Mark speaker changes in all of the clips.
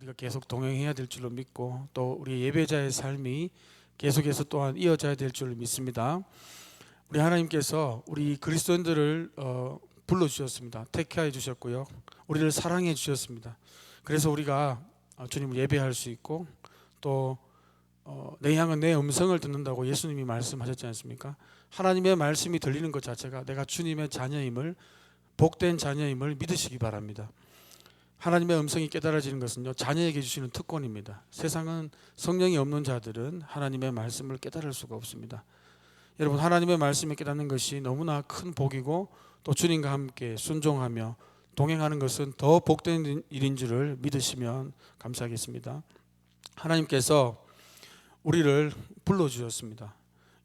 Speaker 1: 우리가 계속 동행해야 될 줄로 믿고 또 우리 예배자의 삶이 계속해서 또한 이어져야 될 줄로 믿습니다. 우리 하나님께서 우리 그리스도인들을 불러주셨습니다. 택하여 주셨고요. 우리를 사랑해 주셨습니다. 그래서 우리가 주님을 예배할 수 있고 또 내 향은 내 음성을 듣는다고 예수님이 말씀하셨지 않습니까? 하나님의 말씀이 들리는 것 자체가 내가 주님의 자녀임을, 복된 자녀임을 믿으시기 바랍니다. 하나님의 음성이 깨달아지는 것은요, 자녀에게 주시는 특권입니다. 세상은 성령이 없는 자들은 하나님의 말씀을 깨달을 수가 없습니다. 여러분, 하나님의 말씀을 깨닫는 것이 너무나 큰 복이고 또 주님과 함께 순종하며 동행하는 것은 더 복된 일인 줄을 믿으시면 감사하겠습니다. 하나님께서 우리를 불러주셨습니다.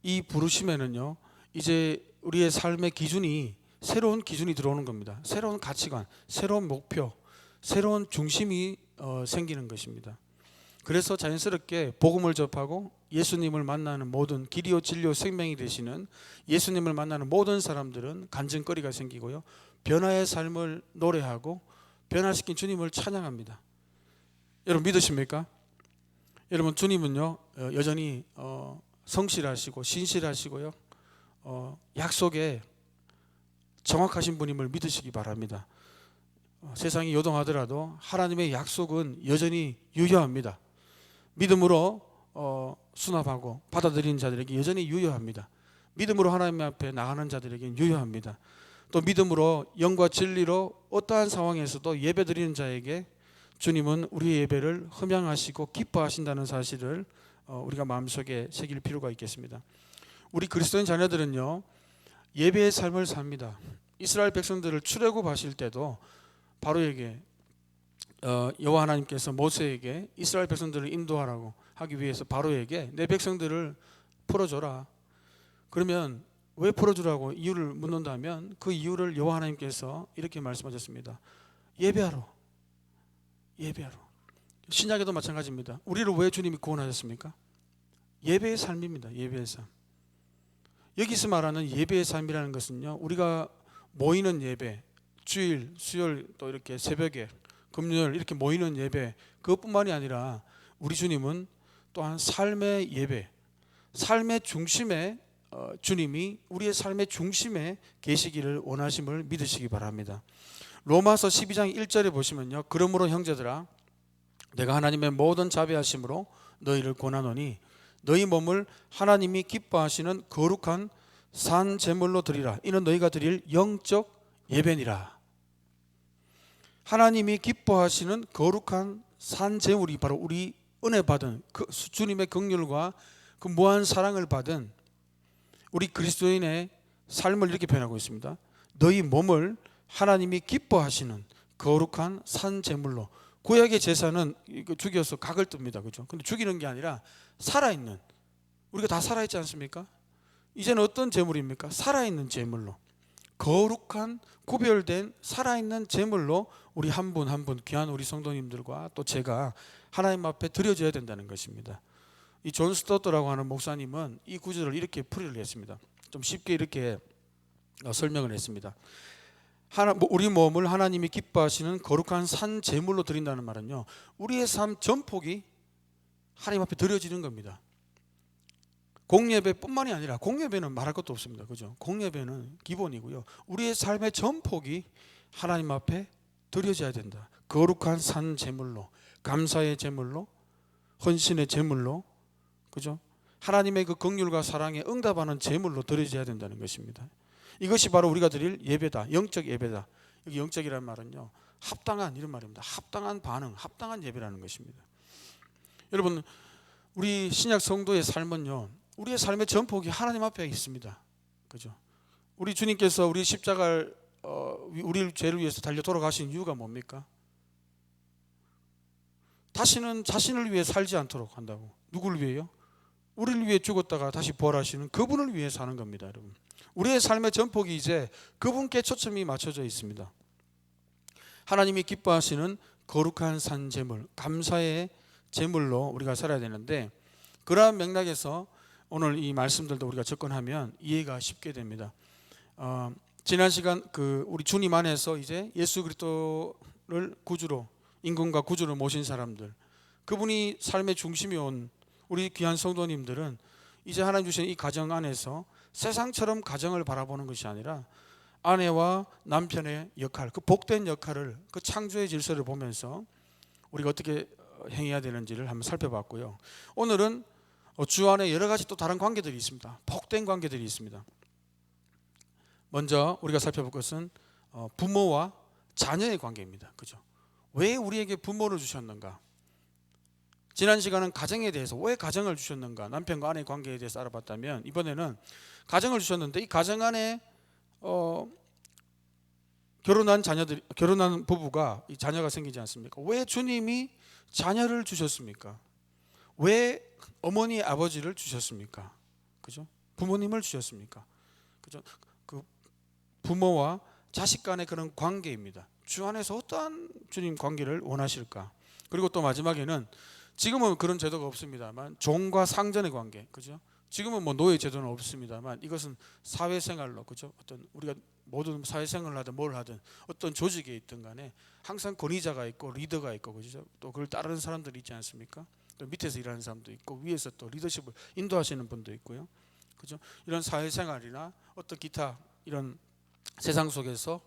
Speaker 1: 이 부르심에는요, 이제 우리의 삶의 기준이, 새로운 기준이 들어오는 겁니다. 새로운 가치관, 새로운 목표, 새로운 중심이 생기는 것입니다. 그래서 자연스럽게 복음을 접하고 예수님을 만나는 모든, 길이요 진리요 생명이 되시는 예수님을 만나는 모든 사람들은 간증거리가 생기고요, 변화의 삶을 노래하고 변화시킨 주님을 찬양합니다. 여러분 믿으십니까? 여러분, 주님은요 여전히 성실하시고 신실하시고요, 약속에 정확하신 분임을 믿으시기 바랍니다. 세상이 요동하더라도 하나님의 약속은 여전히 유효합니다. 믿음으로 수납하고 받아들이는 자들에게 여전히 유효합니다. 믿음으로 하나님 앞에 나가는 자들에게 유효합니다. 또 믿음으로 영과 진리로 어떠한 상황에서도 예배드리는 자에게 주님은 우리의 예배를 흠양하시고 기뻐하신다는 사실을 우리가 마음속에 새길 필요가 있겠습니다. 우리 그리스도인 자녀들은요, 예배의 삶을 삽니다. 이스라엘 백성들을 출애굽하실 때도 바로에게 여호와 하나님께서 모세에게 이스라엘 백성들을 인도하라고 하기 위해서 바로에게 내 백성들을 풀어줘라. 그러면 왜 풀어주라고 이유를 묻는다면 그 이유를 여호와 하나님께서 이렇게 말씀하셨습니다. 예배하러. 예배하러. 신약에도 마찬가지입니다. 우리를 왜 주님이 구원하셨습니까? 예배의 삶입니다. 예배의 삶. 여기서 말하는 예배의 삶이라는 것은요, 우리가 모이는 예배, 주일, 수요일, 또 이렇게 새벽에, 금요일 이렇게 모이는 예배, 그것뿐만이 아니라 우리 주님은 또한 삶의 예배, 삶의 중심에 주님이 우리의 삶의 중심에 계시기를 원하심을 믿으시기 바랍니다. 로마서 12장 1절에 보시면요, 그러므로 형제들아 내가 하나님의 모든 자비하심으로 너희를 권하노니 너희 몸을 하나님이 기뻐하시는 거룩한 산 제물로 드리라. 이는 너희가 드릴 영적 예배니라. 하나님이 기뻐하시는 거룩한 산 제물이 바로 우리 은혜 받은 그 주님의 긍휼과 그 무한 사랑을 받은 우리 그리스도인의 삶을 이렇게 표현하고 있습니다. 너희 몸을 하나님이 기뻐하시는 거룩한 산 제물로. 구약의 제사는 죽여서 각을 뜹니다. 그죠? 근데 죽이는 게 아니라 살아있는, 우리가 다 살아있지 않습니까? 이제는 어떤 제물입니까? 살아있는 제물로, 거룩한 구별된 살아있는 제물로 우리 한 분 한 분 귀한 우리 성도님들과 또 제가 하나님 앞에 드려져야 된다는 것입니다. 이 존 스토트라고 하는 목사님은 이 구절을 이렇게 풀이를 했습니다. 좀 쉽게 이렇게 설명을 했습니다. 우리 몸을 하나님이 기뻐하시는 거룩한 산 제물로 드린다는 말은요, 우리의 삶 전폭이 하나님 앞에 드려지는 겁니다. 공예배뿐만이 아니라, 공예배는 말할 것도 없습니다. 그죠? 공예배는 기본이고요, 우리의 삶의 전폭이 하나님 앞에 드려져야 된다. 거룩한 산 제물로, 감사의 제물로, 헌신의 제물로, 그죠? 하나님의 그 긍휼과 사랑에 응답하는 제물로 드려져야 된다는 것입니다. 이것이 바로 우리가 드릴 예배다. 영적 예배다. 여기 영적이라는 말은요, 합당한, 이런 말입니다. 합당한 반응, 합당한 예배라는 것입니다. 여러분, 우리 신약 성도의 삶은요, 우리의 삶의 전폭이 하나님 앞에 있습니다. 그죠? 우리 주님께서 우리 십자가를 우리 죄를 위해서 달려 돌아가신 이유가 뭡니까? 다시는 자신을 위해 살지 않도록 한다고. 누구를 위해요? 우리를 위해 죽었다가 다시 부활하시는 그분을 위해 사는 겁니다. 여러분, 우리의 삶의 전폭이 이제 그분께 초점이 맞춰져 있습니다. 하나님이 기뻐하시는 거룩한 산 제물, 감사의 제물로 우리가 살아야 되는데, 그러한 맥락에서 오늘 이 말씀들도 우리가 접근하면 이해가 쉽게 됩니다. 지난 시간 우리 주님 안에서 이제 예수 그리스도를 구주로 임금과 구주를 모신 사람들, 그분이 삶의 중심이 온 우리 귀한 성도님들은 이제 하나님 주신 이 가정 안에서 세상처럼 가정을 바라보는 것이 아니라 아내와 남편의 역할, 그 복된 역할을, 그 창조의 질서를 보면서 우리가 어떻게 행해야 되는지를 한번 살펴봤고요. 오늘은 주 안에 여러 가지 또 다른 관계들이 있습니다. 복된 관계들이 있습니다. 먼저 우리가 살펴볼 것은 부모와 자녀의 관계입니다. 그죠? 왜 우리에게 부모를 주셨는가? 지난 시간은 가정에 대해서 왜 가정을 주셨는가, 남편과 아내의 관계에 대해서 알아봤다면, 이번에는 가정을 주셨는데 이 가정 안에 결혼한 부부가 이 자녀가 생기지 않습니까? 왜 주님이 자녀를 주셨습니까? 왜 어머니 아버지를 주셨습니까? 그죠? 부모님을 주셨습니까? 그죠? 그 부모와 자식 간의 그런 관계입니다. 주 안에서 어떠한 주님 관계를 원하실까? 그리고 또 마지막에는 지금은 그런 제도가 없습니다만 종과 상전의 관계, 그죠? 지금은 뭐 노예 제도는 없습니다만 이것은 사회생활로, 그죠? 어떤 우리가 모든 사회생활을 하든 뭘 하든 어떤 조직에 있든 간에 항상 권위자가 있고 리더가 있고, 그죠? 또 그걸 따르는 사람들이 있지 않습니까? 또 밑에서 일하는 사람도 있고 위에서 또 리더십을 인도하시는 분도 있고요, 그죠? 이런 사회생활이나 어떤 기타 이런 세상 속에서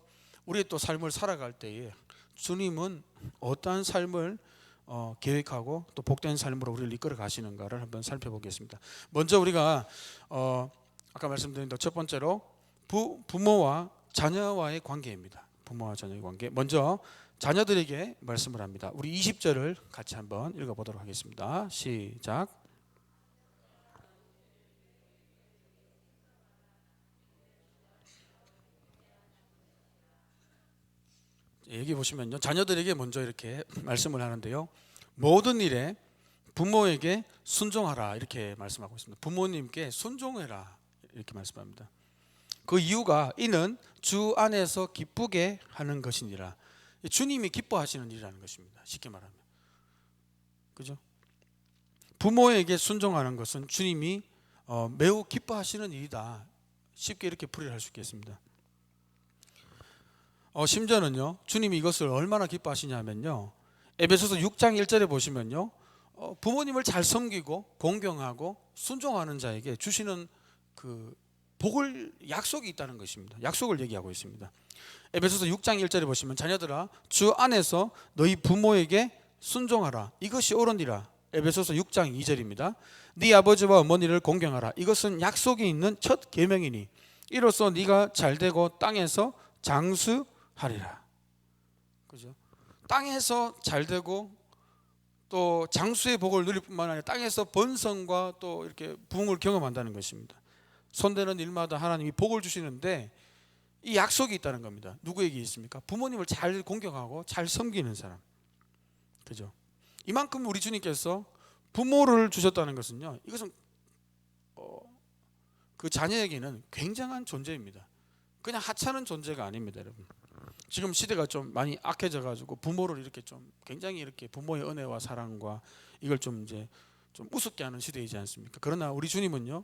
Speaker 1: 우리의 또 삶을 살아갈 때에 주님은 어떠한 삶을 계획하고 또 복된 삶으로 우리를 이끌어 가시는가를 한번 살펴보겠습니다. 먼저 우리가 아까 말씀드린 첫 번째로 부모와 자녀와의 관계입니다. 부모와 자녀의 관계. 먼저 자녀들에게 말씀을 합니다. 우리 20절을 같이 한번 읽어보도록 하겠습니다. 시작. 여기 보시면요, 자녀들에게 먼저 이렇게 말씀을 하는데요, 모든 일에 부모에게 순종하라 이렇게 말씀하고 있습니다. 부모님께 순종해라 이렇게 말씀합니다. 그 이유가 이는 주 안에서 기쁘게 하는 것이니라. 주님이 기뻐하시는 일이라는 것입니다. 쉽게 말하면, 그죠? 부모에게 순종하는 것은 주님이 매우 기뻐하시는 일이다. 쉽게 이렇게 풀이를 할 수 있겠습니다. 심지어는요, 주님이 이것을 얼마나 기뻐하시냐면요, 에베소서 6장 1절에 보시면요, 부모님을 잘 섬기고 공경하고 순종하는 자에게 주시는 그 복을, 약속이 있다는 것입니다. 약속을 얘기하고 있습니다. 에베소서 6장 1절에 보시면, 자녀들아 주 안에서 너희 부모에게 순종하라, 이것이 옳으니라. 에베소서 6장 2절입니다. 네 아버지와 어머니를 공경하라, 이것은 약속이 있는 첫 계명이니 이로써 네가 잘되고 땅에서 장수하리라. 그죠? 땅에서 잘되고 또 장수의 복을 누릴 뿐만 아니라 땅에서 번성과 또 이렇게 부흥을 경험한다는 것입니다. 손대는 일마다 하나님이 복을 주시는데 이 약속이 있다는 겁니다. 누구에게 있습니까? 부모님을 잘 공경하고 잘 섬기는 사람, 그죠? 이만큼 우리 주님께서 부모를 주셨다는 것은요, 이것은 그 자녀에게는 굉장한 존재입니다. 그냥 하찮은 존재가 아닙니다, 여러분. 지금 시대가 좀 많이 악해져 가지고 부모를 이렇게 좀 굉장히 이렇게 부모의 은혜와 사랑과 이걸 좀 이제 좀 우습게 하는 시대이지 않습니까? 그러나 우리 주님은요,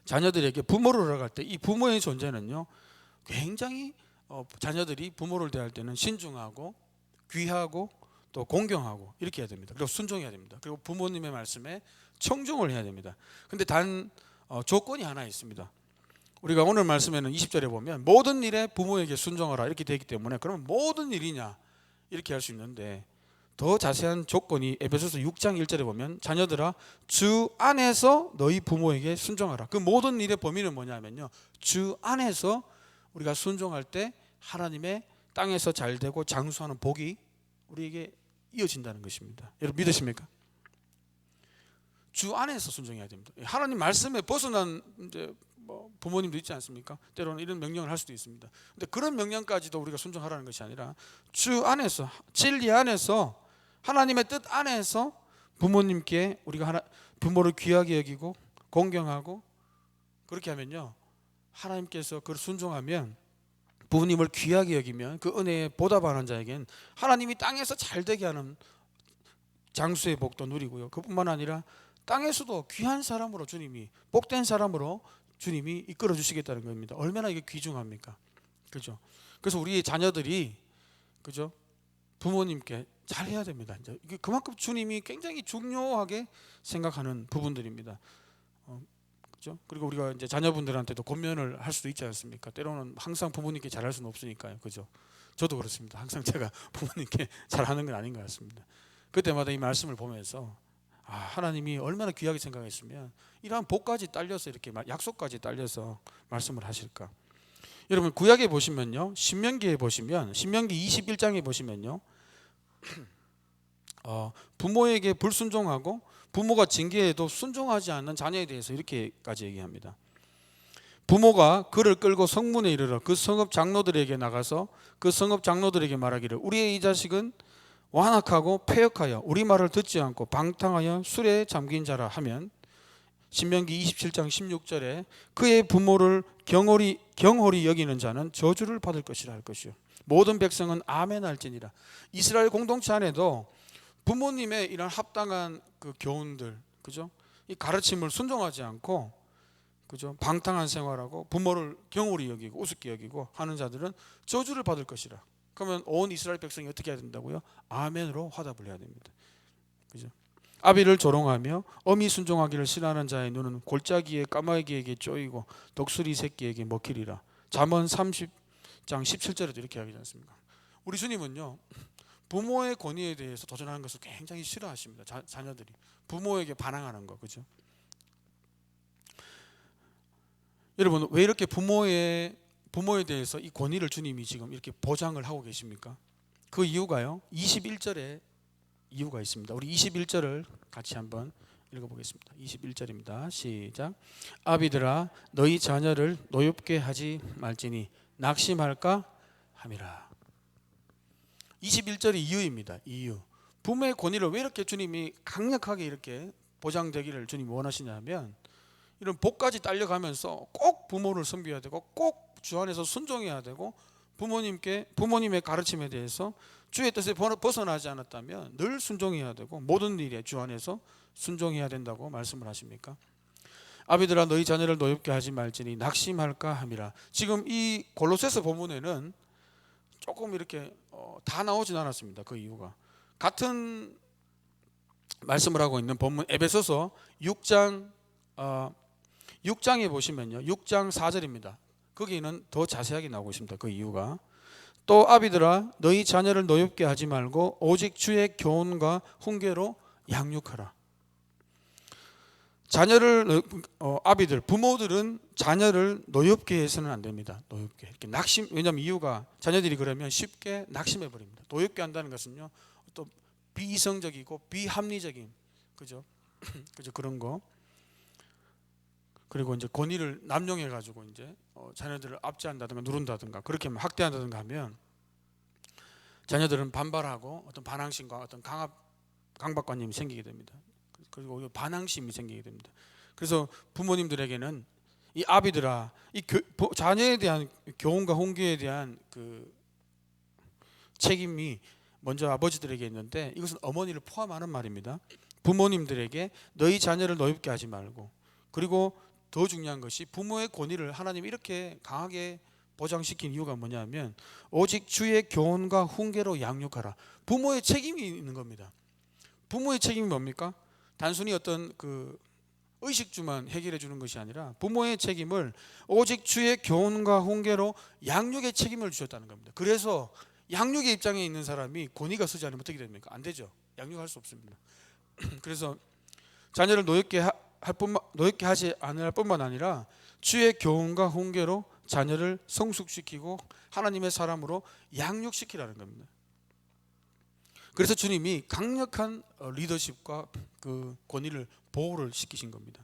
Speaker 1: 자녀들에게 부모를 허락할 때 이 부모의 존재는요, 굉장히 자녀들이 부모를 대할 때는 신중하고 귀하고 또 공경하고 이렇게 해야 됩니다. 그리고 순종해야 됩니다. 그리고 부모님의 말씀에 청종을 해야 됩니다. 근데 단 조건이 하나 있습니다. 우리가 오늘 말씀에는 20절에 보면 모든 일에 부모에게 순종하라 이렇게 되어 있기 때문에, 그러면 모든 일이냐 이렇게 할 수 있는데, 더 자세한 조건이 에베소서 6장 1절에 보면, 자녀들아 주 안에서 너희 부모에게 순종하라. 그 모든 일의 범위는 뭐냐면요, 주 안에서 우리가 순종할 때 하나님의 땅에서 잘되고 장수하는 복이 우리에게 이어진다는 것입니다. 여러분 믿으십니까? 주 안에서 순종해야 됩니다. 하나님 말씀에 벗어난 이제 부모님도 있지 않습니까? 때로는 이런 명령을 할 수도 있습니다. 근데 그런 명령까지도 우리가 순종하라는 것이 아니라 주 안에서, 진리 안에서, 하나님의 뜻 안에서 부모님께 우리가 부모를 귀하게 여기고 공경하고, 그렇게 하면요, 하나님께서 그걸 순종하면, 부모님을 귀하게 여기면 그 은혜에 보답하는 자에겐 하나님이 땅에서 잘되게 하는 장수의 복도 누리고요, 그뿐만 아니라 땅에서도 귀한 사람으로 주님이, 복된 사람으로 주님이 이끌어 주시겠다는 겁니다. 얼마나 이게 귀중합니까? 그죠? 그래서 우리 자녀들이, 그죠? 부모님께 잘해야 됩니다. 이제 이게 그만큼 주님이 굉장히 중요하게 생각하는 부분들입니다. 그죠? 그리고 우리가 이제 자녀분들한테도 권면을 할 수도 있지 않습니까? 때로는 항상 부모님께 잘할 수는 없으니까요. 그죠? 저도 그렇습니다. 항상 제가 부모님께 잘하는 건 아닌 것 같습니다. 그때마다 이 말씀을 보면서 하나님이 얼마나 귀하게 생각했으면 이러한 복까지 딸려서 이렇게 약속까지 딸려서 말씀을 하실까? 여러분 구약에 보시면요, 신명기에 보시면 신명기 21장에 보시면요, 부모에게 불순종하고 부모가 징계해도 순종하지 않는 자녀에 대해서 이렇게까지 얘기합니다. 부모가 그를 끌고 성문에 이르러 그 성읍 장로들에게 나가서 그 성읍 장로들에게 말하기를 우리의 이 자식은 완악하고 패역하여 우리 말을 듣지 않고 방탕하여 술에 잠긴 자라 하면 신명기 27장 16절에 그의 부모를 경홀히 여기는 자는 저주를 받을 것이라 할 것이요 모든 백성은 아멘 할지니라. 이스라엘 공동체 안에도 부모님의 이런 합당한 그 교훈들, 그죠? 이 가르침을 순종하지 않고, 그죠? 방탕한 생활하고 부모를 경홀히 여기고 우습게 여기고 하는 자들은 저주를 받을 것이라. 그러면 온 이스라엘 백성이 어떻게 해야 된다고요? 아멘으로 화답을 해야 됩니다. 그죠? 아비를 조롱하며 어미 순종하기를 싫어하는 자의 눈은 골짜기에 까마귀에게 쪼이고 독수리 새끼에게 먹히리라. 잠언 30장 17절에도 이렇게 하지 않습니까? 우리 주님은요, 부모의 권위에 대해서 도전하는 것을 굉장히 싫어하십니다. 자녀들이 부모에게 반항하는 거, 그죠? 여러분 왜 이렇게 부모에 대해서 이 권위를 주님이 지금 이렇게 보장을 하고 계십니까? 그 이유가요, 21절에 이유가 있습니다. 우리 21절을 같이 한번 읽어보겠습니다. 21절입니다. 시작. 아비들아 너희 자녀를 노엽게 하지 말지니 낙심할까 함이라. 21절이 이유입니다. 이유. 부모의 권위를 왜 이렇게 주님이 강력하게 이렇게 보장되기를 주님이 원하시냐면 이런 복까지 딸려가면서 꼭 부모를 섬겨야 되고 꼭 주 안에서 순종해야 되고 부모님의 가르침에 대해서 주의 뜻에 벗어나지 않았다면 늘 순종해야 되고 모든 일에 주 안에서 순종해야 된다고 말씀을 하십니까? 아비들아 너희 자녀를 노엽게 하지 말지니 낙심할까 함이라. 지금 이 골로새서 본문에는 조금 이렇게 다 나오진 않았습니다. 그 이유가 같은 말씀을 하고 있는 본문 에베소서 6장에 보시면요, 6장 4절입니다. 거기는 더 자세하게 나오고 있습니다. 그 이유가 또 아비들아 너희 자녀를 노엽게 하지 말고 오직 주의 교훈과 훈계로 양육하라. 자녀를 아비들 부모들은 자녀를 노엽게 해서는 안 됩니다. 노엽게 이렇게 왜냐하면 이유가 자녀들이 그러면 쉽게 낙심해 버립니다. 노엽게 한다는 것은요 또 비이성적이고 비합리적인 그죠 그런 거. 그리고 이제 권위를 남용해 가지고 이제 자녀들을 압제한다든가 누른다든가 그렇게 학대한다든가 하면 자녀들은 반발하고 어떤 반항심과 어떤 강박관념이 생기게 됩니다. 그리고 반항심이 생기게 됩니다. 그래서 부모님들에게는 이 아비들아 이 자녀에 대한 교훈과 훈계에 대한 그 책임이 먼저 아버지들에게 있는데 이것은 어머니를 포함하는 말입니다. 부모님들에게 너희 자녀를 노엽게 하지 말고, 그리고 더 중요한 것이 부모의 권위를 하나님이 이렇게 강하게 보장시킨 이유가 뭐냐면 오직 주의 교훈과 훈계로 양육하라. 부모의 책임이 있는 겁니다. 부모의 책임이 뭡니까? 단순히 어떤 그 의식주만 해결해 주는 것이 아니라 부모의 책임을 오직 주의 교훈과 훈계로 양육의 책임을 주셨다는 겁니다. 그래서 양육의 입장에 있는 사람이 권위가 서지 않으면 어떻게 됩니까? 안 되죠. 양육할 수 없습니다. 그래서 자녀를 노엽게 하지 않을 뿐만 아니라 주의 교훈과 훈계로 자녀를 성숙시키고 하나님의 사람으로 양육시키라는 겁니다. 그래서 주님이 강력한 리더십과 그 권위를 보호를 시키신 겁니다.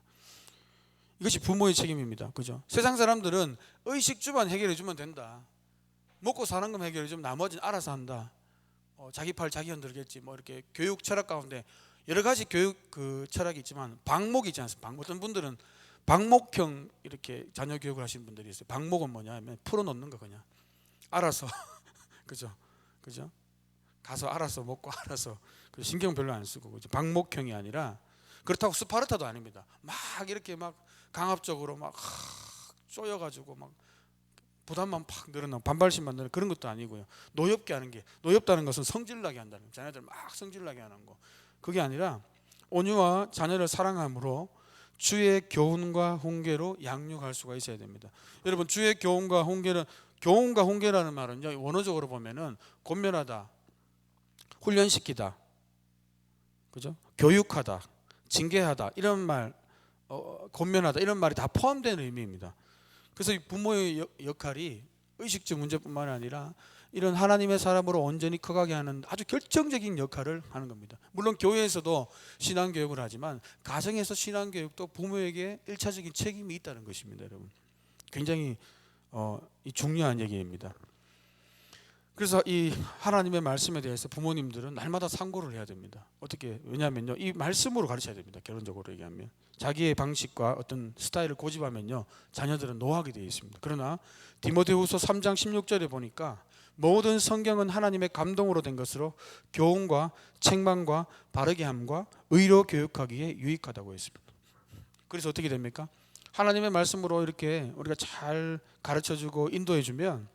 Speaker 1: 이것이 부모의 책임입니다. 그죠? 세상 사람들은 의식주만 해결해 주면 된다. 먹고 사는 것 해결해 주면 나머지는 알아서 한다. 자기 팔 자기 흔들겠지. 뭐 이렇게 교육 철학 가운데 여러 가지 교육 그 철학이 있지만 방목이 있지 않습니까? 어떤 분들은 방목형 이렇게 자녀 교육을 하시는 분들이 있어요. 방목은 뭐냐면 풀어놓는 거 그냥 알아서 그죠? 가서 알아서 먹고 알아서 신경 별로 안 쓰고 그죠? 방목형이 아니라 그렇다고 스파르타도 아닙니다. 막 이렇게 막 강압적으로 막 쪼여가지고 막 부담만 팍 늘어나고 반발심만 늘어 그런 것도 아니고요. 노엽게 하는 게, 노엽다는 것은 성질나게 한다는 거, 자녀들 막 성질나게 하는 거, 그게 아니라 온유와 자녀를 사랑함으로 주의 교훈과 훈계로 양육할 수가 있어야 됩니다. 여러분, 주의 교훈과 훈계는, 교훈과 훈계라는 말은요, 원어적으로 보면은 권면하다, 훈련시키다, 그죠? 교육하다, 징계하다, 이런 말, 권면하다, 이런 말이 다 포함되는 의미입니다. 그래서 이 부모의 역할이 의식적 문제뿐만 아니라 이런 하나님의 사람으로 온전히 커가게 하는 아주 결정적인 역할을 하는 겁니다. 물론 교회에서도 신앙교육을 하지만 가정에서 신앙교육도 부모에게 1차적인 책임이 있다는 것입니다. 여러분, 굉장히 중요한 얘기입니다. 그래서 이 하나님의 말씀에 대해서 부모님들은 날마다 상고를 해야 됩니다. 어떻게? 왜냐하면요, 이 말씀으로 가르쳐야 됩니다. 결론적으로 얘기하면 자기의 방식과 어떤 스타일을 고집하면요, 자녀들은 노하게 되어 있습니다. 그러나 디모데후서 3장 16절에 보니까 모든 성경은 하나님의 감동으로 된 것으로 교훈과 책망과 바르게 함과 의로 교육하기에 유익하다고 했습니다. 그래서 어떻게 됩니까? 하나님의 말씀으로 이렇게 우리가 잘 가르쳐주고 인도해주면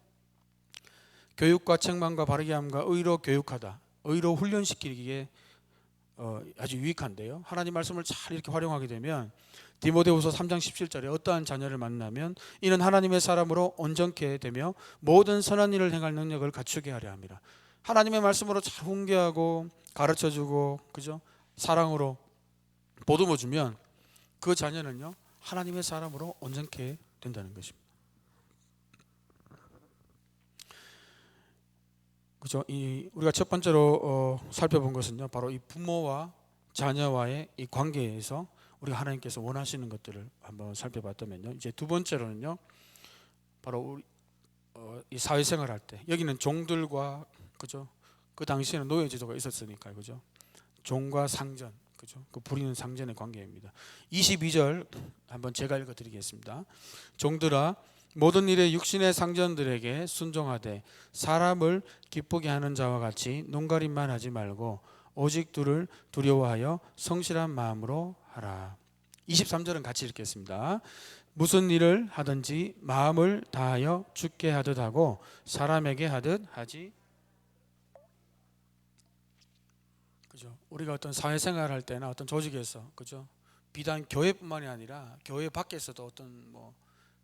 Speaker 1: 교육과 책망과 바르게 함과 의로 교육하다, 의로 훈련시키기에 아주 유익한데요. 하나님 말씀을 잘 이렇게 활용하게 되면 디모데후서 3장 17절에 어떠한 자녀를 만나면 이는 하나님의 사람으로 온전케 되며 모든 선한 일을 행할 능력을 갖추게 하려 합니다. 하나님의 말씀으로 잘 훈계하고 가르쳐주고, 그죠? 사랑으로 보듬어주면 그 자녀는요, 하나님의 사람으로 온전케 된다는 것입니다. 그죠? 우리가 첫 번째로 살펴본 것은요, 바로 이 부모와 자녀와의 이 관계에서 우리가 하나님께서 원하시는 것들을 한번 살펴봤다면요, 이제 두 번째로는요, 바로 우리 이 사회생활 할 때, 여기는 종들과, 그죠? 그 당시에는 노예제도가 있었으니까요, 그죠? 종과 상전, 그죠? 그 부리는 상전의 관계입니다. 22절 한번 제가 읽어드리겠습니다. 종들아, 모든 일에 육신의 상전들에게 순종하되 사람을 기쁘게 하는 자와 같이 눈가림만 하지 말고 오직 두를 두려워하여 성실한 마음으로 하라. 23절은 같이 읽겠습니다. 무슨 일을 하든지 마음을 다하여 주께 하듯 하고 사람에게 하듯 하지. 그죠? 우리가 어떤 사회생활 할 때나 어떤 조직에서, 그죠? 비단 교회뿐만이 아니라 교회 밖에서도 어떤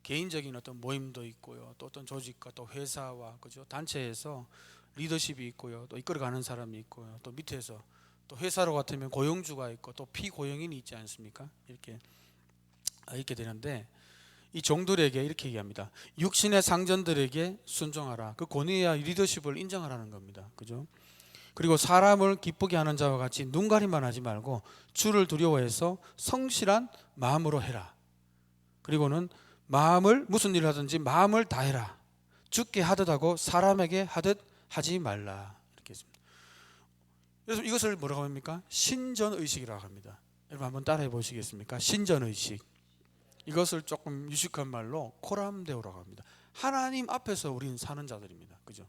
Speaker 1: 개인적인 어떤 모임도 있고요, 또 어떤 조직과 또 회사와, 그죠? 단체에서 리더십이 있고요, 또 이끌어가는 사람이 있고요, 또 밑에서 또 회사로 같으면 고용주가 있고 또 피고용인이 있지 않습니까? 이렇게 되는데 이 종들에게 이렇게 얘기합니다. 육신의 상전들에게 순종하라. 그 권위와 리더십을 인정하라는 겁니다. 그죠? 그리고 사람을 기쁘게 하는 자와 같이 눈가림만 하지 말고 주를 두려워해서 성실한 마음으로 해라. 그리고는 마음을, 무슨 일을 하든지 마음을 다해라. 주께 하듯 하고 사람에게 하듯 하지 말라. 이렇게 했습니다. 그래서 이것을 뭐라고 합니까? 신전의식이라고 합니다. 여러분 한번 따라해 보시겠습니까? 신전의식. 이것을 조금 유식한 말로 코람데오라고 합니다. 하나님 앞에서 우리는 사는 자들입니다. 그죠?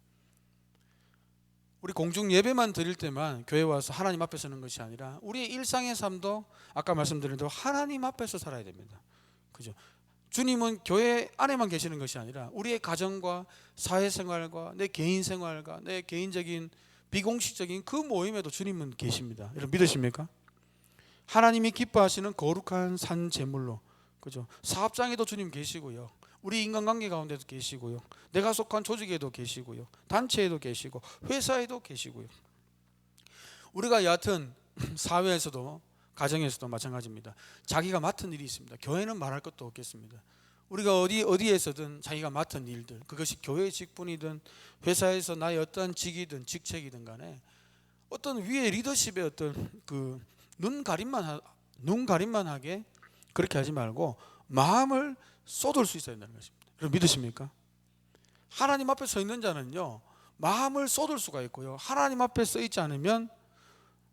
Speaker 1: 우리 공중 예배만 드릴 때만 교회 와서 하나님 앞에 서는 것이 아니라 우리의 일상의 삶도 아까 말씀드린 대로 하나님 앞에서 살아야 됩니다. 그죠? 주님은 교회 안에만 계시는 것이 아니라 우리의 가정과 사회생활과 내 개인 생활과 내 개인적인 비공식적인 그 모임에도 주님은 계십니다. 여러분 믿으십니까? 하나님이 기뻐하시는 거룩한 산 제물로, 그죠? 사업장에도 주님 계시고요, 우리 인간관계 가운데도 계시고요, 내가 속한 조직에도 계시고요, 단체에도 계시고 회사에도 계시고요. 우리가 여하튼 사회에서도 가정에서도 마찬가지입니다. 자기가 맡은 일이 있습니다. 교회는 말할 것도 없겠습니다. 우리가 어디에서든 자기가 맡은 일들, 그것이 교회 직분이든 회사에서 나의 어떠한 직이든 직책이든 간에 어떤 위의 리더십의 어떤 그 눈 가림만 하게 그렇게 하지 말고 마음을 쏟을 수 있어야 된다는 것입니다. 여러분 믿으십니까? 하나님 앞에 서 있는 자는요, 마음을 쏟을 수가 있고요, 하나님 앞에 서 있지 않으면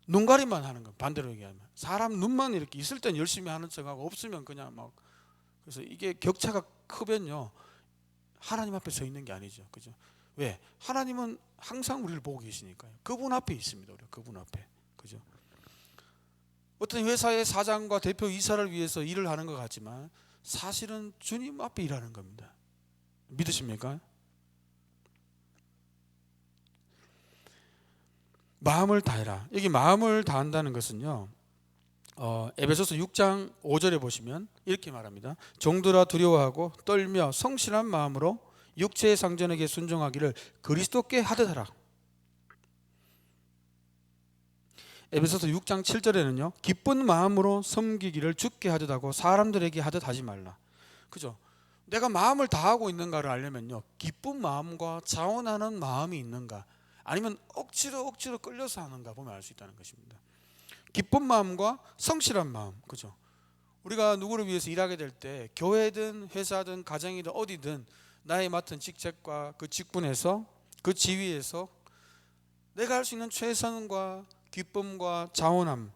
Speaker 1: 눈가림만 하는 거. 반대로 얘기하면 사람 눈만 이렇게 있을 땐 열심히 하는 척하고 없으면 그냥 막, 그래서 이게 격차가 크면요 하나님 앞에 서 있는 게 아니죠. 그죠? 왜? 하나님은 항상 우리를 보고 계시니까요. 그분 앞에 있습니다. 우리가 그분 앞에. 그죠? 어떤 회사의 사장과 대표 이사를 위해서 일을 하는 것 같지만 사실은 주님 앞에 일하는 겁니다. 믿으십니까? 마음을 다해라. 여기 마음을 다한다는 것은요, 에베소서 6장 5절에 보시면 이렇게 말합니다. 종들아 두려워하고 떨며 성실한 마음으로 육체의 상전에게 순종하기를 그리스도께 하듯 하라. 에베소서 6장 7절에는요, 기쁜 마음으로 섬기기를 주께 하듯 하고 사람들에게 하듯 하지 말라. 그죠? 내가 마음을 다하고 있는가를 알려면요, 기쁜 마음과 자원하는 마음이 있는가, 아니면 억지로 끌려서 하는가 보면 알 수 있다는 것입니다. 기쁜 마음과 성실한 마음, 그죠? 우리가 누구를 위해서 일하게 될 때 교회든 회사든 가정이든 어디든 나의 맡은 직책과 그 직분에서 그 지위에서 내가 할 수 있는 최선과 기쁨과 자원함,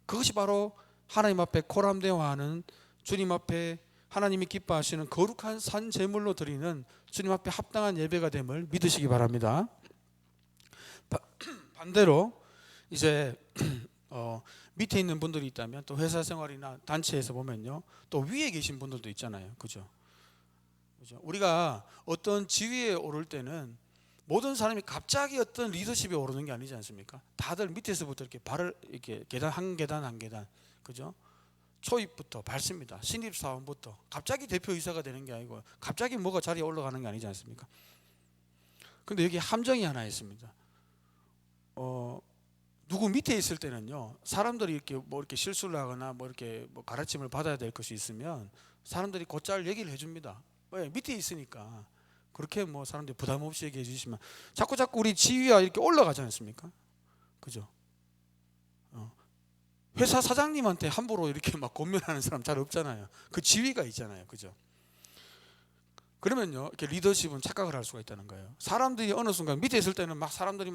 Speaker 1: 그것이 바로 하나님 앞에 코람대화하는, 주님 앞에 하나님이 기뻐하시는 거룩한 산 제물로 드리는 주님 앞에 합당한 예배가 됨을 믿으시기 바랍니다. 반대로 이제 밑에 있는 분들이 있다면, 또 회사 생활이나 단체에서 보면요, 또 위에 계신 분들도 있잖아요. 그죠? 우리가 어떤 지위에 오를 때는 모든 사람이 갑자기 어떤 리더십에 오르는 게 아니지 않습니까? 다들 밑에서부터 이렇게 발을 이렇게 계단 한 계단, 그죠? 초입부터 밟습니다. 신입사원부터 갑자기 대표이사가 되는 게 아니고 갑자기 뭐가 자리에 올라가는 게 아니지 않습니까? 근데 여기 함정이 하나 있습니다. 누구 밑에 있을 때는요, 사람들이 이렇게 실수를 하거나 이렇게 가르침을 받아야 될 것이 있으면 사람들이 곧잘 얘기를 해줍니다. 왜? 밑에 있으니까. 그렇게 사람들이 부담 없이 얘기해 주시면 자꾸 우리 지위가 이렇게 올라가지 않습니까? 그죠? 회사 사장님한테 함부로 이렇게 권면하는 사람 잘 없잖아요. 그 지위가 있잖아요. 그죠? 그러면요, 이렇게 리더십은 착각을 할 수가 있다는 거예요. 사람들이 어느 순간 밑에 있을 때는 사람들이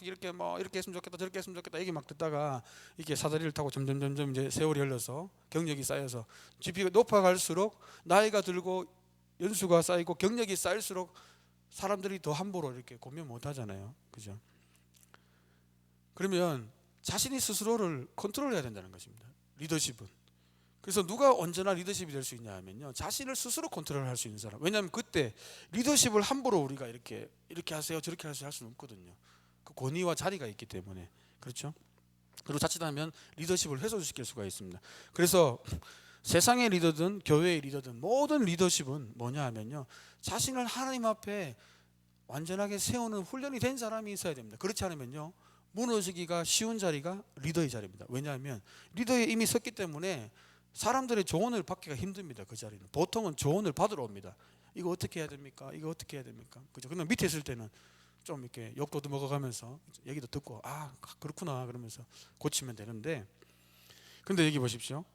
Speaker 1: 이렇게 이렇게 했으면 좋겠다, 저렇게 했으면 좋겠다 얘기 듣다가 이렇게 사다리를 타고 점점 이제 세월이 흘러서 경력이 쌓여서 GP가 높아갈수록 나이가 들고 연수가 쌓이고 경력이 쌓일수록 사람들이 더 함부로 이렇게 권면 못 하잖아요. 그죠? 그러면 자신이 스스로를 컨트롤해야 된다는 것입니다. 리더십은. 그래서 누가 언제나 리더십이 될 수 있냐 하면요, 자신을 스스로 컨트롤할 수 있는 사람. 왜냐하면 그때 리더십을 함부로 우리가 이렇게 하세요, 저렇게 하세요 할 수는 없거든요. 그 권위와 자리가 있기 때문에. 그렇죠? 그리고 자칫하면 리더십을 훼손시킬 수가 있습니다. 그래서 세상의 리더든 교회의 리더든 모든 리더십은 뭐냐 하면요, 자신을 하나님 앞에 완전하게 세우는 훈련이 된 사람이 있어야 됩니다. 그렇지 않으면요, 무너지기가 쉬운 자리가 리더의 자리입니다. 왜냐하면 리더에 이미 섰기 때문에 사람들의 조언을 받기가 힘듭니다. 그 자리는 보통은 조언을 받으러 옵니다. 이거 어떻게 해야 됩니까? 이거 어떻게 해야 됩니까? 그죠? 근데 밑에 있을 때는 좀 이렇게 욕도 먹어가면서 얘기도 듣고, 아 그렇구나 그러면서 고치면 되는데, 근데 여기 보십시오.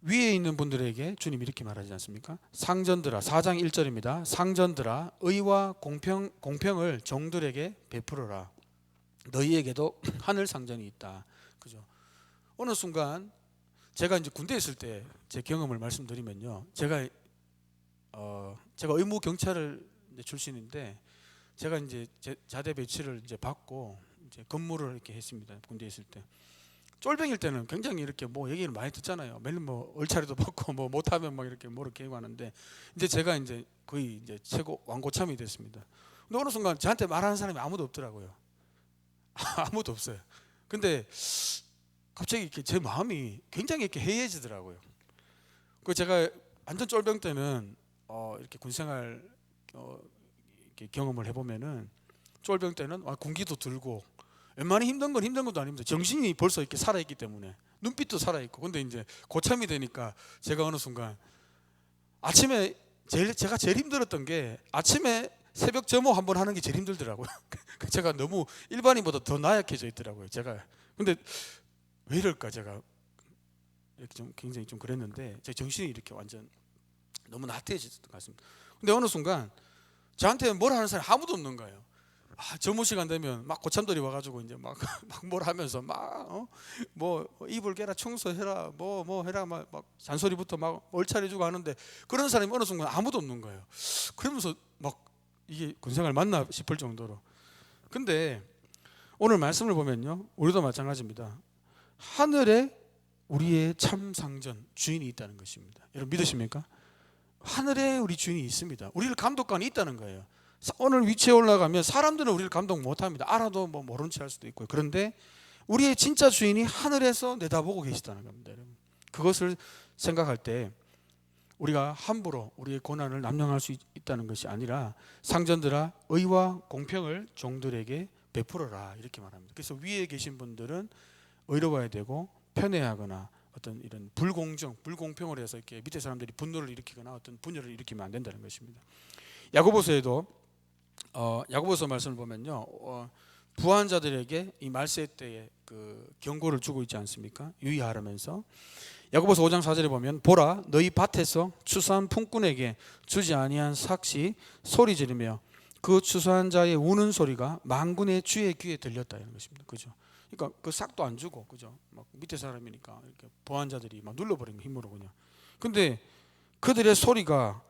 Speaker 1: 위에 있는 분들에게 주님 이렇게 말하지 않습니까? 상전들아, 4장 1절입니다. 상전들아, 의와 공평을 종들에게 베풀어라. 너희에게도 하늘 상전이 있다. 그죠? 어느 순간 제가 이제 군대에 있을 때 제 경험을 말씀드리면요, 제가 의무 경찰을 출신인데, 제가 이제 자대 배치를 이제 받고 이제 근무를 이렇게 했습니다. 군대에 있을 때. 쫄병일 때는 굉장히 이렇게 얘기를 많이 듣잖아요. 매일 얼차리도 받고 못하면 이렇게 이렇게 하고 하는데, 이제 제가 이제 거의 이제 최고 왕고참이 됐습니다. 근데 어느 순간 저한테 말하는 사람이 아무도 없더라고요. 아무도 없어요. 근데 갑자기 이렇게 제 마음이 굉장히 이렇게 해이해지더라고요. 그 제가 완전 쫄병 때는 이렇게 군생활 이렇게 경험을 해보면은, 쫄병 때는 군기도 들고 웬만히 힘든 것도 아닙니다. 정신이 벌써 이렇게 살아있기 때문에 눈빛도 살아있고. 근데 이제 고참이 되니까 제가 어느 순간 아침에 제가 제일 힘들었던 게 아침에 새벽 점호 한번 하는 게 제일 힘들더라고요. 제가 너무 일반인보다 더 나약해져 있더라고요. 제가. 근데 왜 이럴까, 제가 이렇게 굉장히 그랬는데 제 정신이 이렇게 완전 너무 나태해졌던 것 같습니다. 근데 어느 순간 저한테 뭘 하는 사람이 아무도 없는 거예요. 점호 시간 되면 고참들이 와가지고 이제 뭘 하면서 이불 깨라, 청소해라, 해라, 잔소리부터 얼차려주고 하는데, 그런 사람이 어느 순간 아무도 없는 거예요. 그러면서 이게 군생활 맞나 싶을 정도로. 근데 오늘 말씀을 보면요, 우리도 마찬가지입니다. 하늘에 우리의 참 상전, 주인이 있다는 것입니다. 여러분 믿으십니까? 하늘에 우리 주인이 있습니다. 우리를 감독관이 있다는 거예요. 오늘 위치에 올라가면 사람들은 우리를 감독 못합니다. 알아도 뭐 모른 체 할 수도 있고요. 그런데 우리의 진짜 주인이 하늘에서 내다보고 계시다는 겁니다. 여러분. 그것을 생각할 때 우리가 함부로 우리의 고난을 남용할 수 있다는 것이 아니라 상전들아 의와 공평을 종들에게 베풀어라 이렇게 말합니다. 그래서 위에 계신 분들은 의로워야 되고 편애하거나 어떤 이런 불공평을 해서 이렇게 밑에 사람들이 분노를 일으키거나 어떤 분열을 일으키면 안 된다는 것입니다. 야고보서에도 야고보서 말씀을 보면요, 부한 자들에게 이 말세 때에 그 경고를 주고 있지 않습니까? 유의하라면서 야고보서 5장 4절에 보면 보라 너희 밭에서 추수한 품꾼에게 주지 아니한 삭시 소리 지르며 그 추수한 자의 우는 소리가 만군의 주의 귀에 들렸다 이런 것입니다. 그죠? 그러니까 그 싹도 안 주고, 그죠? 막 밑에 사람이니까 이렇게 보한 자들이 막 눌러버리면 힘으로 그냥. 근데 그들의 소리가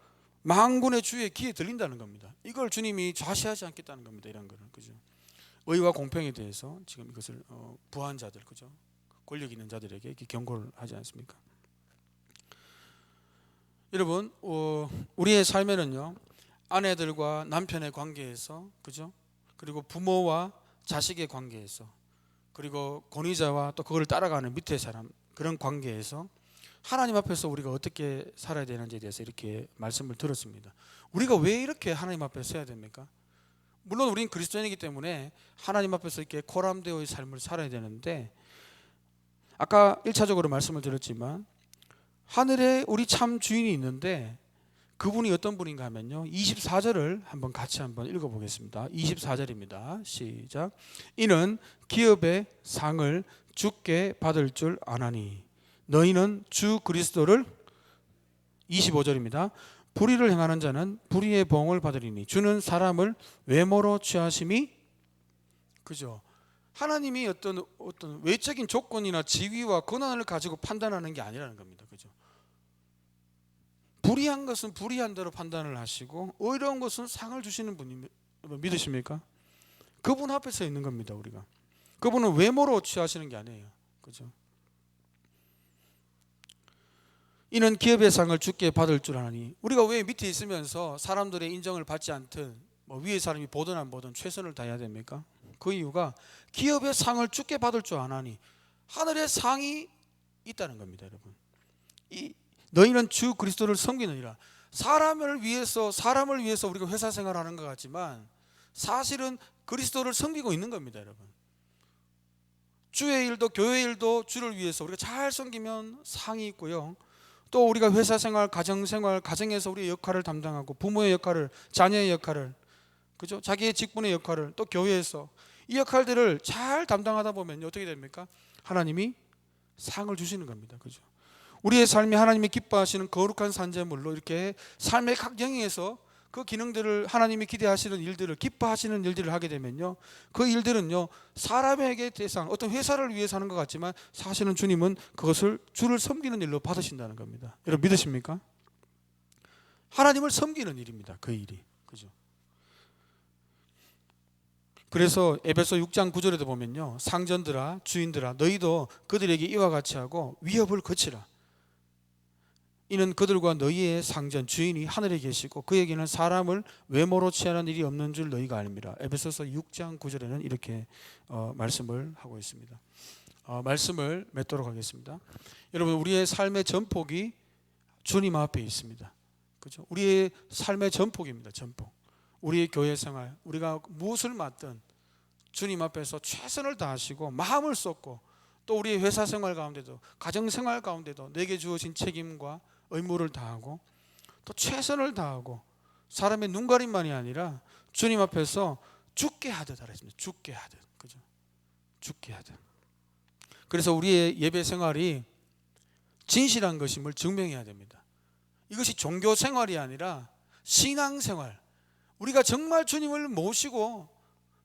Speaker 1: 만군의 주의 귀에 들린다는 겁니다. 이걸 주님이 좌시하지 않겠다는 겁니다. 이런 거는, 그죠? 의와 공평에 대해서 지금 이것을 부한 자들, 그죠? 권력 있는 자들에게 이렇게 경고를 하지 않습니까? 여러분, 우리의 삶에는요, 아내들과 남편의 관계에서, 그죠? 그리고 부모와 자식의 관계에서, 그리고 권위자와 또 그걸 따라가는 밑에 사람, 그런 관계에서 하나님 앞에서 우리가 어떻게 살아야 되는지에 대해서 이렇게 말씀을 들었습니다. 우리가 왜 이렇게 하나님 앞에 서야 됩니까? 물론 우리는 그리스도인이기 때문에 하나님 앞에서 이렇게 코람되어의 삶을 살아야 되는데, 아까 1차적으로 말씀을 드렸지만 하늘에 우리 참 주인이 있는데 그분이 어떤 분인가 하면요, 24절을 한번 같이 한번 읽어보겠습니다. 24절입니다. 시작. 이는 기업의 상을 주께 받을 줄 아나니 너희는 주 그리스도를, 25절입니다. 불의를 행하는 자는 불의의 보응을 받으리니 주는 사람을 외모로 취하심이, 그죠? 하나님이 어떤 외적인 조건이나 지위와 권한을 가지고 판단하는 게 아니라는 겁니다. 그죠? 불의한 것은 불의한 대로 판단을 하시고 의로운 것은 상을 주시는 분이 믿으십니까? 그분 앞에 서 있는 겁니다. 우리가. 그분은 외모로 취하시는 게 아니에요. 그죠? 이는 기업의 상을 주께 받을 줄 아나니, 우리가 왜 밑에 있으면서 사람들의 인정을 받지 않든 뭐 위에 사람이 보든 안 보든 최선을 다해야 됩니까? 그 이유가 기업의 상을 주께 받을 줄 아나니, 하늘의 상이 있다는 겁니다. 여러분, 너희는 주 그리스도를 섬기느니라. 사람을 위해서 우리가 회사 생활하는 것 같지만 사실은 그리스도를 섬기고 있는 겁니다. 여러분, 주의 일도 교회 일도 주를 위해서 우리가 잘 섬기면 상이 있고요, 또 우리가 회사 생활, 가정 생활, 가정에서 우리의 역할을 담당하고 부모의 역할을, 자녀의 역할을, 그죠? 자기의 직분의 역할을, 또 교회에서 이 역할들을 잘 담당하다 보면 어떻게 됩니까? 하나님이 상을 주시는 겁니다. 그죠? 우리의 삶이 하나님이 기뻐하시는 거룩한 산재물로 이렇게 삶의 각 영역에서 그 기능들을, 하나님이 기대하시는 일들을, 기뻐하시는 일들을 하게 되면요, 그 일들은요 사람에게 대상, 어떤 회사를 위해서 하는 것 같지만 사실은 주님은 그것을 주를 섬기는 일로 받으신다는 겁니다. 여러분 믿으십니까? 하나님을 섬기는 일입니다. 그 일이. 그죠? 그래서 에베소 6장 9절에도 보면요, 상전들아 주인들아 너희도 그들에게 이와 같이 하고 위협을 거치라. 이는 그들과 너희의 상전 주인이 하늘에 계시고 그에게는 사람을 외모로 취하는 일이 없는 줄 너희가 아닙니다. 에베소서 6장 9절에는 이렇게 말씀을 하고 있습니다. 말씀을 맺도록 하겠습니다. 여러분, 우리의 삶의 전폭이 주님 앞에 있습니다. 그렇죠? 우리의 삶의 전폭입니다. 전폭. 우리의 교회 생활, 우리가 무엇을 맡든 주님 앞에서 최선을 다하시고 마음을 쏟고, 또 우리의 회사 생활 가운데도, 가정 생활 가운데도 내게 주어진 책임과 의무를 다하고 또 최선을 다하고, 사람의 눈가림만이 아니라 주님 앞에서 죽게 하듯 하랬습니다. 죽게 하듯. 그죠? 죽게 하듯. 그래서 우리의 예배 생활이 진실한 것임을 증명해야 됩니다. 이것이 종교 생활이 아니라 신앙 생활. 우리가 정말 주님을 모시고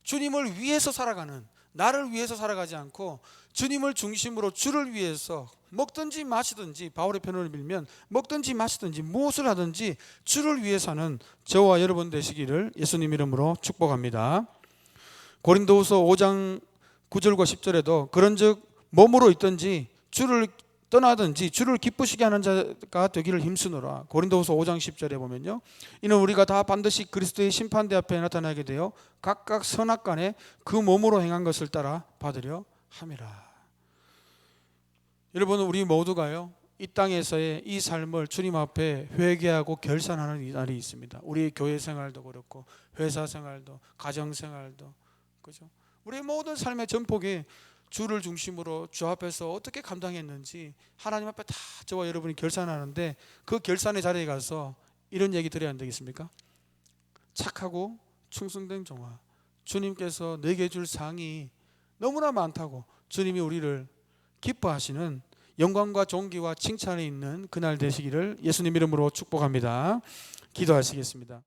Speaker 1: 주님을 위해서 살아가는, 나를 위해서 살아가지 않고 주님을 중심으로 주를 위해서 먹든지 마시든지, 바울의 편을 빌면 먹든지 마시든지 무엇을 하든지 주를 위해 사는 저와 여러분 되시기를 예수님 이름으로 축복합니다. 고린도후서 5장 9절과 10절에도 그런즉 몸으로 있든지 주를 떠나든지 주를 기쁘시게 하는 자가 되기를 힘쓰노라. 고린도후서 5장 10절에 보면요, 이는 우리가 다 반드시 그리스도의 심판대 앞에 나타나게 되어 각각 선악간에 그 몸으로 행한 것을 따라 받으려 함이라. 여러분, 우리 모두가요, 이 땅에서의 이 삶을 주님 앞에 회개하고 결산하는 이 날이 있습니다. 우리의 교회 생활도 그렇고 회사 생활도 가정 생활도, 그죠? 우리의 모든 삶의 전폭이 주를 중심으로 주 앞에서 어떻게 감당했는지 하나님 앞에 다 저와 여러분이 결산하는데, 그 결산의 자리에 가서 이런 얘기 드려야 안 되겠습니까? 착하고 충성된 종아, 주님께서 내게 줄 상이 너무나 많다고 주님이 우리를 기뻐하시는 영광과 존귀와 칭찬이 있는 그날 되시기를 예수님 이름으로 축복합니다. 기도하시겠습니다.